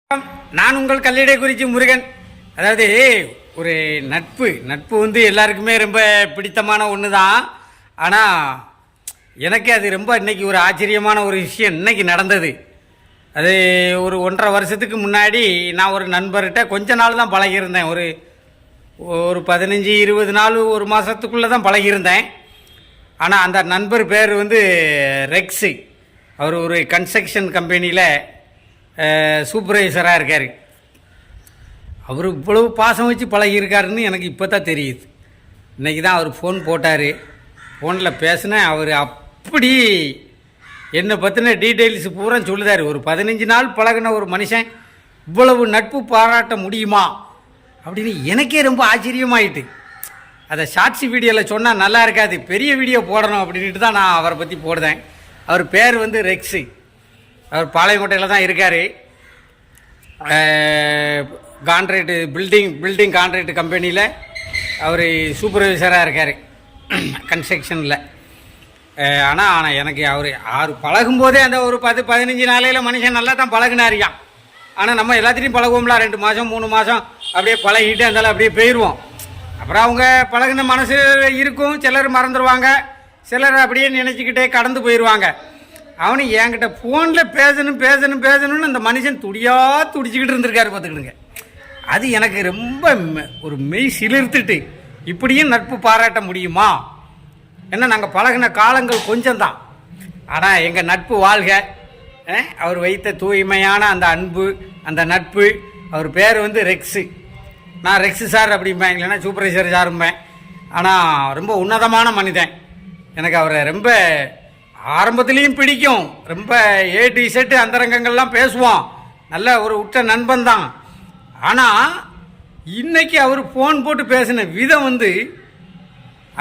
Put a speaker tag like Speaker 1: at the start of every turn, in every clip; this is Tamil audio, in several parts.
Speaker 1: நான் உங்கள் கல்லிடை குறிச்சி முருகன். அதாவது ஒரு நட்பு வந்து எல்லாருக்குமே ரொம்ப பிடித்தமான ஒன்று தான். ஆனால் எனக்கு அது ரொம்ப இன்னைக்கு ஒரு ஆச்சரியமான ஒரு விஷயம் இன்னைக்கு நடந்தது. அது ஒரு 1.5 வருஷத்துக்கு முன்னாடி நான் ஒரு நண்பர்கிட்ட கொஞ்ச நாள் தான் பழகியிருந்தேன். ஒரு 15-20 நாள், ஒரு மாதத்துக்குள்ளே தான் பழகியிருந்தேன். ஆனால் அந்த நண்பர் பேர் வந்து ரெக்ஸு. அவர் ஒரு கன்ஸ்ட்ரக்ஷன் கம்பெனியில் சூப்பர்வைசராக இருக்கார். அவர் இவ்வளவு பாசம் வச்சு பழகியிருக்காருன்னு எனக்கு இப்போ தான் தெரியுது. இன்றைக்கி தான் அவர் ஃபோன் போட்டார். ஃபோனில் பேசினேன். அவர் அப்படி என்னை பற்றின டீட்டெயில்ஸ் பூரா சொல்லுதார். ஒரு 15 நாள் பழகின ஒரு மனுஷன் இவ்வளவு நட்பு பாராட்ட முடியுமா அப்படின்னு எனக்கே ரொம்ப ஆச்சரியமாயிட்டு. அதை ஷார்ட்ஸ் வீடியோவில் சொன்னால் நல்லா இருக்காது, பெரிய வீடியோ போடணும் அப்படின்ட்டு தான் நான் அவரை பற்றி போடுறேன். அவர் பேர் வந்து ரெக்ஸு. அவர் பாளையங்கோட்டையில் தான் இருக்கார். கான்ட்ராக்டு பில்டிங் கான்ட்ராக்டு கம்பெனியில் அவர் சூப்பர்வைசராக இருக்கார் கன்ஸ்ட்ரக்ஷனில். ஆனால் எனக்கு அவர் பழகும்போதே அந்த ஒரு 10-15 நாளையில் மனுஷன் நல்லா தான் பழகினாரியான். ஆனால் நம்ம எல்லாத்திலையும் பழகுவோம்ல, 2 மாதம் 3 மாதம் அப்படியே பழகிட்டு இருந்தாலும் அப்படியே போயிடுவோம். அப்புறம் அவங்க பழகுன மனசு இருக்கும். சிலர் மறந்துடுவாங்க, சிலர் அப்படியே நினச்சிக்கிட்டே கடந்து போயிடுவாங்க. அவனு என்கிட்ட ஃபோனில் பேசணும்னு அந்த மனுஷன் துடிச்சிக்கிட்டு இருந்திருக்காரு பார்த்துக்கிடுங்க. அது எனக்கு ரொம்ப ஒரு மெய் சிலிர்த்துட்டு, இப்படியும் நட்பு பாராட்ட முடியுமா? ஏன்னா நாங்கள் பழகின காலங்கள் கொஞ்சம்தான். ஆனால் எங்கள் நட்பு வாழ்க. அவர் வைத்த தூய்மையான அந்த அன்பு, அந்த நட்பு. அவர் பேர் வந்து ரெக்ஸு. நான் ரெக்ஸு சார் அப்படிம்பேன், இல்லைன்னா சூப்பர்வைசர் சாரும்பேன். ஆனால் ரொம்ப உன்னதமான மனிதன். எனக்கு அவரை ரொம்ப ஆரம்பத்துலேயும் பிடிக்கும். ரொம்ப A to Z அந்தரங்கங்கள்லாம் பேசுவோம். நல்ல ஒரு உற்ற நண்பன் தான். ஆனால் இன்னைக்கு அவர் ஃபோன் போட்டு பேசின விதம் வந்து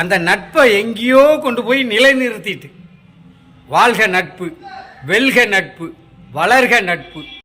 Speaker 1: அந்த நட்பை எங்கேயோ கொண்டு போய் நிலைநிறுத்திட்டு. வாழ்க நட்பு, வெல்க நட்பு, வளர்க நட்பு.